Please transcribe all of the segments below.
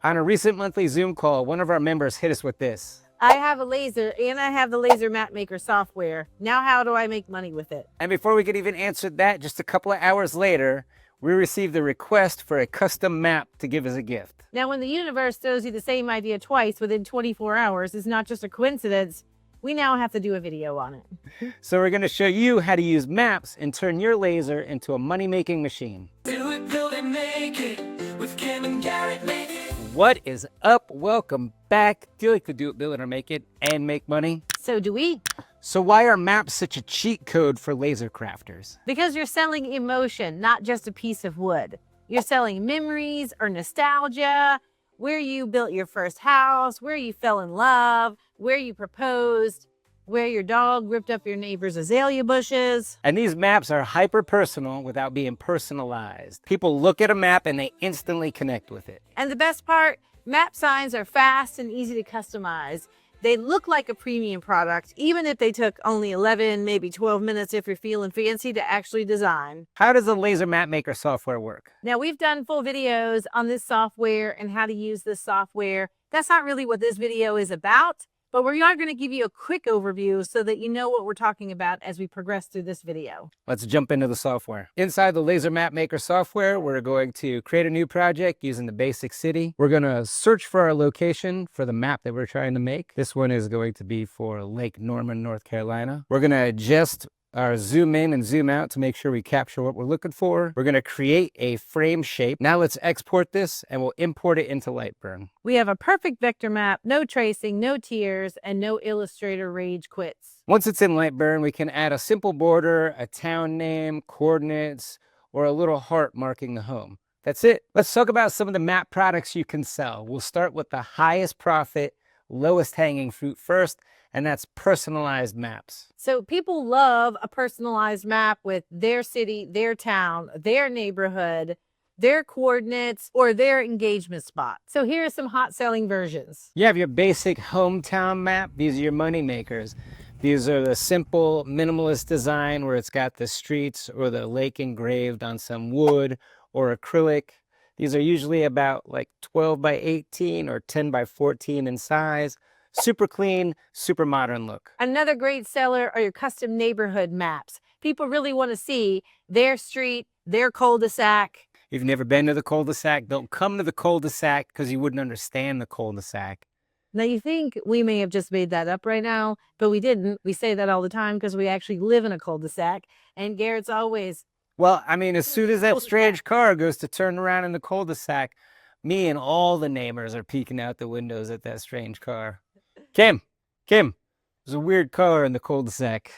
On a recent monthly Zoom call, one of our members hit us with this. I have a laser and I have the laser map maker software. Now how do I make money with it? And before we could even answer that, just a couple of hours later, we received a request for a custom map to give as a gift. Now when the universe throws you the same idea twice within 24 hours, it's not just a coincidence. We now have to do a video on it. So we're going to show you how to use maps and turn your laser into a money-making machine. Do it, build it, make it with Kim and Garrett, make it. What is up? Welcome back. Do you like to do it, build it, or make it, and make money? So do we. So why are maps such a cheat code for laser crafters? Because you're selling emotion, not just a piece of wood. You're selling memories or nostalgia, where you built your first house, where you fell in love, where you proposed, where your dog ripped up your neighbor's azalea bushes. And these maps are hyper-personal without being personalized. People look at a map and they instantly connect with it. And the best part, map signs are fast and easy to customize. They look like a premium product, even if they took only 11, maybe 12 minutes if you're feeling fancy to actually design. How does the laser map maker software work? Now, we've done full videos on this software and how to use this software. That's not really what this video is about, but we are going to give you a quick overview so that you know what we're talking about as we progress through this video. Let's jump into the software. Inside the laser map maker software, we're going to create a new project using the basic city. We're going to search for our location for the map that we're trying to make. This one is going to be for Lake Norman, North Carolina. We're going to adjust our zoom in and zoom out to make sure we capture what we're looking for. We're going to create a frame shape. Now let's export this and we'll import it into LightBurn. We have a perfect vector map, no tracing, no tears, and no Illustrator rage quits. Once it's in LightBurn, we can add a simple border, a town name, coordinates, or a little heart marking the home. That's it. Let's talk about some of the map products you can sell. We'll start with the highest profit, lowest hanging fruit first, and that's personalized maps. So people love a personalized map with their city, their town, their neighborhood, their coordinates, or their engagement spot. So here are some hot selling versions. You have your basic hometown map. These are your money makers. These are the simple minimalist design where it's got the streets or the lake engraved on some wood or acrylic. These are usually about like 12 by 18 or 10 by 14 in size. Super clean, super modern look. Another great seller are your custom neighborhood maps. People really want to see their street, their cul-de-sac. If you've never been to the cul-de-sac, don't come to the cul-de-sac because you wouldn't understand the cul-de-sac. Now you think we may have just made that up right now, but we didn't. We say that all the time because we actually live in a cul-de-sac, and Garrett's always... Well, I mean, as soon as that strange car goes to turn around in the cul-de-sac, me and all the neighbors are peeking out the windows at that strange car. Kim, there's a weird car in the cul-de-sac.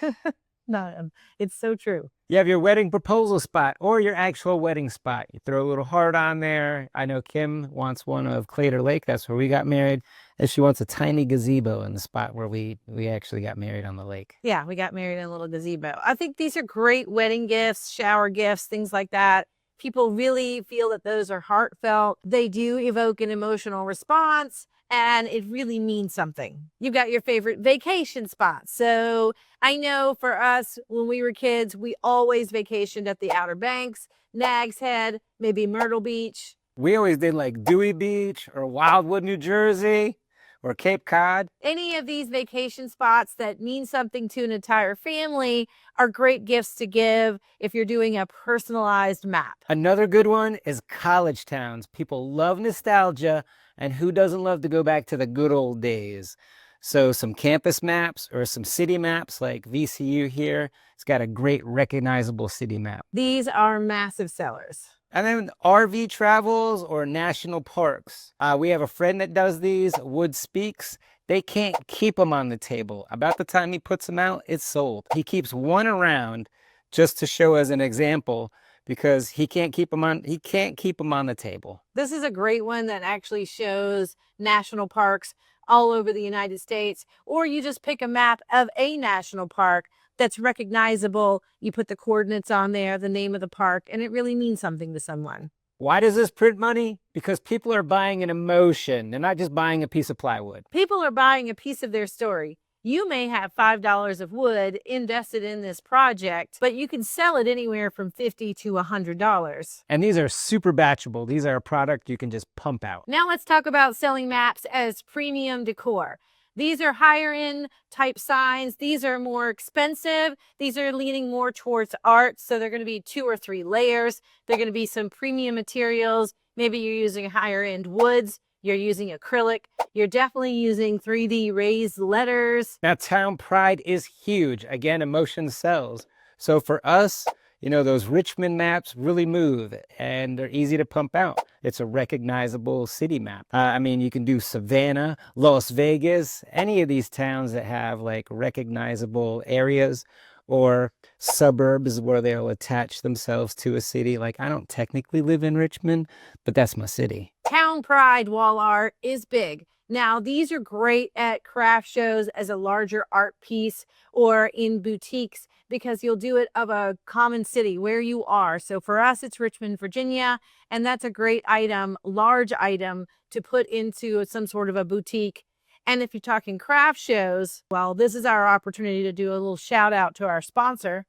No, it's so true. You have your wedding proposal spot or your actual wedding spot. You throw a little heart on there. I know Kim wants one of Claytor Lake. That's where we got married. And she wants a tiny gazebo in the spot where we actually got married on the lake. Yeah, we got married in a little gazebo. I think these are great wedding gifts, shower gifts, things like that. People really feel that those are heartfelt. They do evoke an emotional response, and it really means something. You've got your favorite vacation spots. So I know for us, when we were kids, we always vacationed at the Outer Banks, Nags Head, maybe Myrtle Beach. We always did like Dewey Beach or Wildwood, New Jersey, or Cape Cod. Any of these vacation spots that mean something to an entire family are great gifts to give if you're doing a personalized map. Another good one is college towns. People love nostalgia, and who doesn't love to go back to the good old days? So some campus maps or some city maps like VCU here. It's got a great recognizable city map. These are massive sellers. And then RV travels or national parks. We have a friend that does these, Wood Speaks. They can't keep them on the table. About the time he puts them out, it's sold. He keeps one around just to show as an example because he can't keep them on the table. This is a great one that actually shows national parks all over the United States, or you just pick a map of a national park that's recognizable. You put the coordinates on there, the name of the park, and it really means something to someone. Why does this print money? Because people are buying an emotion. They're not just buying a piece of plywood. People are buying a piece of their story. You may have $5 of wood invested in this project, but you can sell it anywhere from $50 to $100. And these are super batchable. These are a product you can just pump out. Now let's talk about selling maps as premium decor. These are higher end type signs. These are more expensive. These are leaning more towards art. So they're going to be 2 or 3 layers. They're going to be some premium materials. Maybe you're using higher end woods. You're using acrylic. You're definitely using 3D raised letters. Now, town pride is huge. Again, emotion sells. So for us, you know, those Richmond maps really move and they're easy to pump out. It's a recognizable city map. I mean, you can do Savannah, Las Vegas, any of these towns that have like recognizable areas or suburbs where they'll attach themselves to a city. Like, I don't technically live in Richmond, but that's my city. Town pride wall art is big. Now, these are great at craft shows as a larger art piece or in boutiques because you'll do it of a common city where you are. So for us, it's Richmond, Virginia, and that's a great item, large item to put into some sort of a boutique. And if you're talking craft shows, well, this is our opportunity to do a little shout out to our sponsor,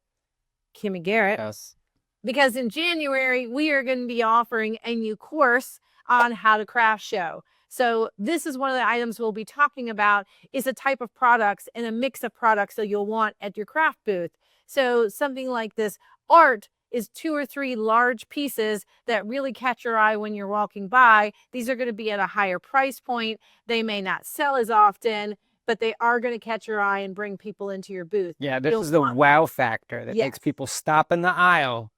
Kim and Garrett. Yes. Because in January, we are going to be offering a new course on how to craft show. So this is one of the items we'll be talking about is a type of products and a mix of products that you'll want at your craft booth. So something like this art is 2 or 3 large pieces that really catch your eye when you're walking by. These are going to be at a higher price point. They may not sell as often, but they are going to catch your eye and bring people into your booth. Yeah, this is the wow factor that makes people stop in the aisle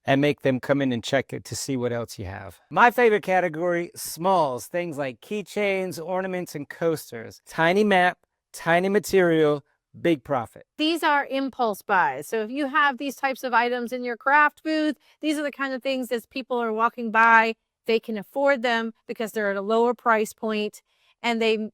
and make them come in and check it to see what else you have. My favorite category, smalls, things like keychains, ornaments, and coasters. Tiny map, tiny material, big profit. These are impulse buys. So if you have these types of items in your craft booth, these are the kind of things as people are walking by, they can afford them because they're at a lower price point and they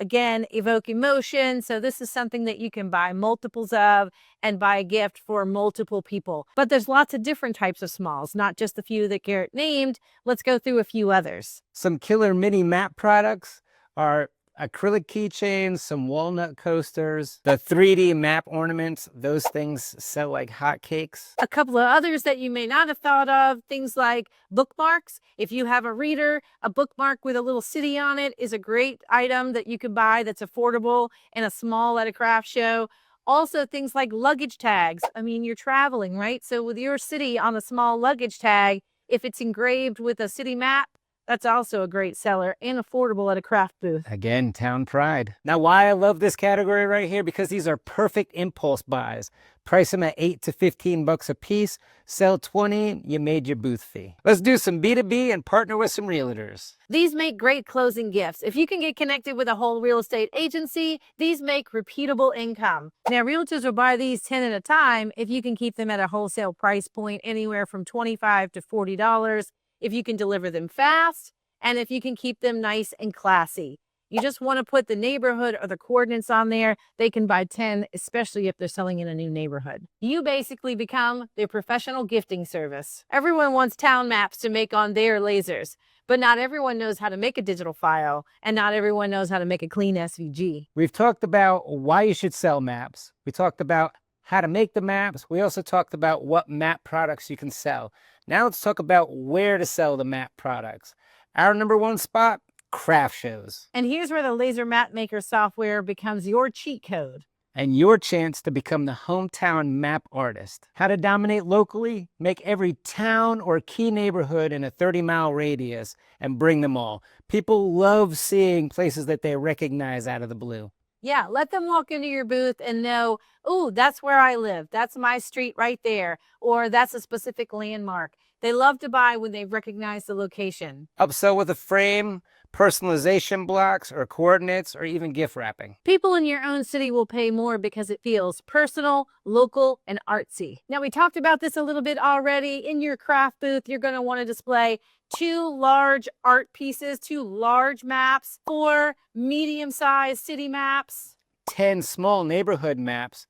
again evoke emotion. So this is something that you can buy multiples of and buy a gift for multiple people. But there's lots of different types of smalls, not just the few that Garrett named. Let's go through a few others. Some killer mini map products are acrylic keychains, some walnut coasters, the 3D map ornaments. Those things sell like hotcakes. A couple of others that you may not have thought of, things like bookmarks. If you have a reader, a bookmark with a little city on it is a great item that you could buy that's affordable and a small at a craft show. Also, things like luggage tags. I mean, you're traveling, right? So with your city on a small luggage tag, if it's engraved with a city map, that's also a great seller and affordable at a craft booth. Again, town pride. Now, why I love this category right here, because these are perfect impulse buys. Price them at $8 to $15 a piece. Sell 20, you made your booth fee. Let's do some B2B and partner with some realtors. These make great closing gifts. If you can get connected with a whole real estate agency, these make repeatable income. Now, realtors will buy these 10 at a time if you can keep them at a wholesale price point anywhere from $25 to $40. If you can deliver them fast, and if you can keep them nice and classy. You just want to put the neighborhood or the coordinates on there. They can buy 10, especially if they're selling in a new neighborhood. You basically become their professional gifting service. Everyone wants town maps to make on their lasers, but not everyone knows how to make a digital file, and not everyone knows how to make a clean SVG. We've talked about why you should sell maps. We talked about how to make the maps. We also talked about what map products you can sell. Now let's talk about where to sell the map products. Our number one spot, craft shows. And here's where the Laser Map Maker software becomes your cheat code. And your chance to become the hometown map artist. How to dominate locally, make every town or key neighborhood in a 30-mile radius and bring them all. People love seeing places that they recognize out of the blue. Yeah, let them walk into your booth and know, oh, that's where I live. That's my street right there. Or that's a specific landmark. They love to buy when they recognize the location. Upsell with a frame, personalization blocks, or coordinates, or even gift wrapping. People in your own city will pay more because it feels personal, local, and artsy. Now, we talked about this a little bit already. In your craft booth, you're going to want to display 2 large art pieces, 2 large maps, 4 medium-sized city maps, 10 small neighborhood maps,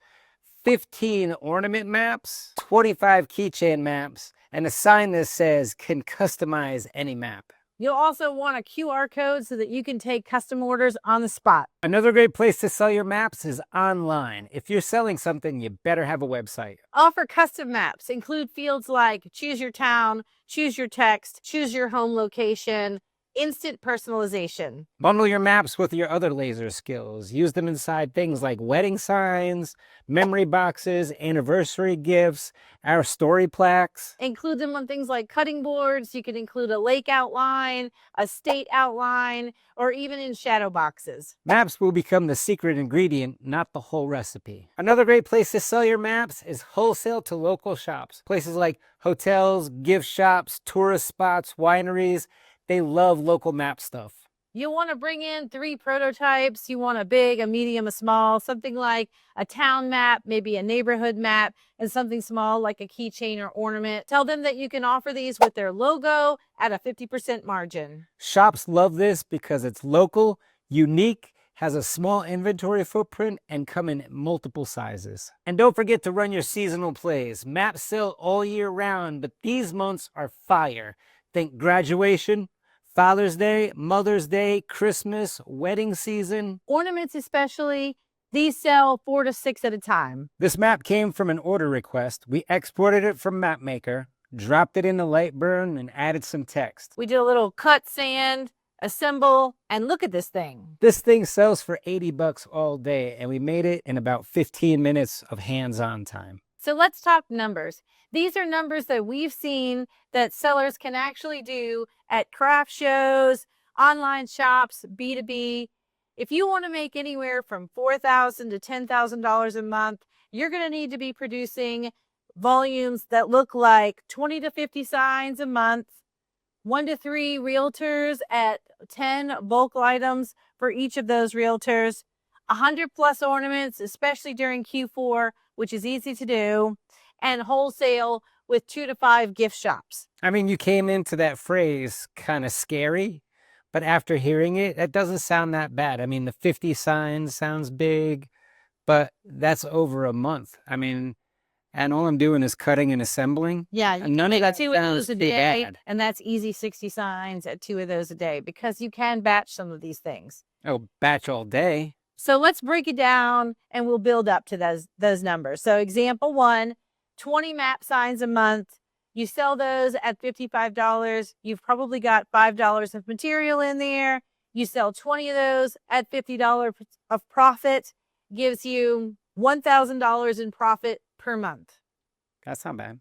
15 ornament maps, 25 keychain maps, and a sign that says, can customize any map. You'll also want a QR code so that you can take custom orders on the spot. Another great place to sell your maps is online. If you're selling something, you better have a website. Offer custom maps. Include fields like choose your town, choose your text, choose your home location, instant personalization. Bundle your maps with your other laser skills. Use them inside things like wedding signs, memory boxes, anniversary gifts, our story plaques. Include them on things like cutting boards. You can include a lake outline, a state outline, or even in shadow boxes. Maps will become the secret ingredient, not the whole recipe. Another great place to sell your maps is wholesale to local shops. Places like hotels, gift shops, tourist spots, wineries. They love local map stuff. You'll want to bring in 3 prototypes. You want a big, a medium, a small, something like a town map, maybe a neighborhood map, and something small like a keychain or ornament. Tell them that you can offer these with their logo at a 50% margin. Shops love this because it's local, unique, has a small inventory footprint, and come in multiple sizes. And don't forget to run your seasonal plays. Maps sell all year round, but these months are fire. Think graduation, Father's Day, Mother's Day, Christmas, wedding season. Ornaments especially, these sell 4 to 6 at a time. This map came from an order request. We exported it from MapMaker, dropped it into LightBurn, and added some text. We did a little cut, sand, assemble, and look at this thing. This thing sells for 80 bucks all day, and we made it in about 15 minutes of hands-on time. So let's talk numbers. These are numbers that we've seen that sellers can actually do at craft shows, online shops, B2B. If you want to make anywhere from $4,000 to $10,000 a month, you're going to need to be producing volumes that look like 20 to 50 signs a month, 1 to 3 realtors at 10 bulk items for each of those realtors, 100 plus ornaments, especially during Q4, which is easy to do, and wholesale with 2 to 5 gift shops. I mean, you came into that phrase kind of scary, but after hearing it, that doesn't sound that bad. I mean, the 50 signs sounds big, but that's over a month. I mean, and all I'm doing is cutting and assembling. Yeah, And none of that 2 of those sounds a too day, bad. and that's easy 60 signs at 2 of those a day because you can batch some of these things. Oh, batch all day. So let's break it down and we'll build up to those numbers. So example 1, 20 map signs a month. You sell those at $55. You've probably got $5 of material in there. You sell 20 of those at $50 of profit, gives you $1,000 in profit per month. That's not bad.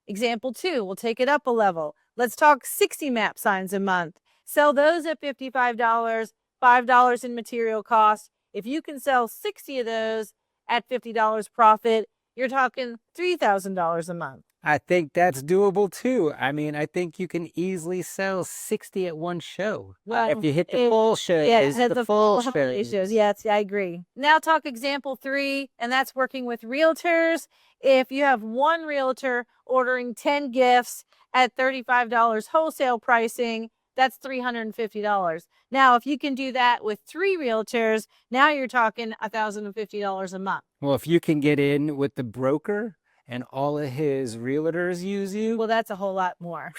Example 2, we'll take it up a level. Let's talk 60 map signs a month. Sell those at $55, $5 in material cost. If you can sell 60 of those at $50 profit, you're talking $3,000 a month. I think that's doable too. I mean, I think you can easily sell 60 at one show. Well, if you hit the full show, Yeah, it's hit the full show. shows. Yes, I agree. Now talk example 3, and that's working with realtors. If you have one realtor ordering 10 gifts at $35 wholesale pricing, that's $350. Now, if you can do that with 3 realtors, now you're talking $1,050 a month. Well, if you can get in with the broker and all of his realtors use you, Well, that's a whole lot more.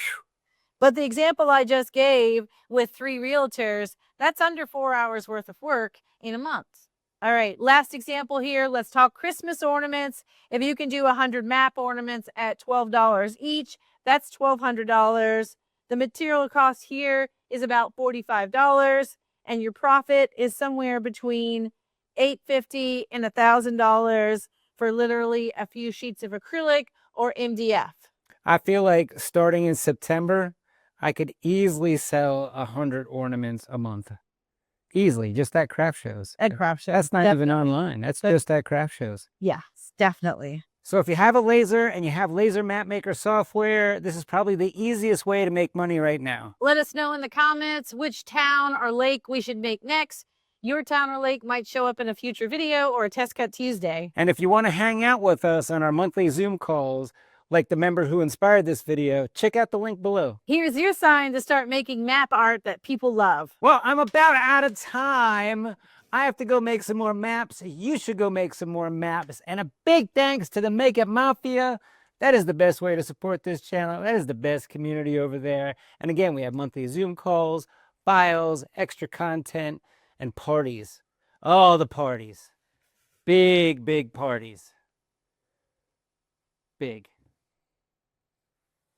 But the example I just gave with 3 realtors, that's under 4 hours worth of work in a month. All right, last example here. Let's talk Christmas ornaments. If you can do 100 map ornaments at $12 each, that's $1,200. The material cost here is about $45, and your profit is somewhere between $850 and $1,000 for literally a few sheets of acrylic or MDF. I feel like starting in September, I could easily sell 100 ornaments a month. Easily, just at craft shows. At craft shows. That's not even online. That's just at craft shows. Yes, definitely. So if you have a laser and you have laser map maker software, this is probably the easiest way to make money right now. Let us know in the comments which town or lake we should make next. Your town or lake might show up in a future video or a Test Cut Tuesday. And if you want to hang out with us on our monthly Zoom calls, like the member who inspired this video, check out the link below. Here's your sign to start making map art that people love. Well, I'm about out of time. I have to go make some more maps. You should go make some more maps. And a big thanks to the Make It Mafia That is the best way to support this channel. That is the best community over there. And again, we have monthly Zoom calls, files, extra content, and parties. Oh, the parties. Big, big parties. Big.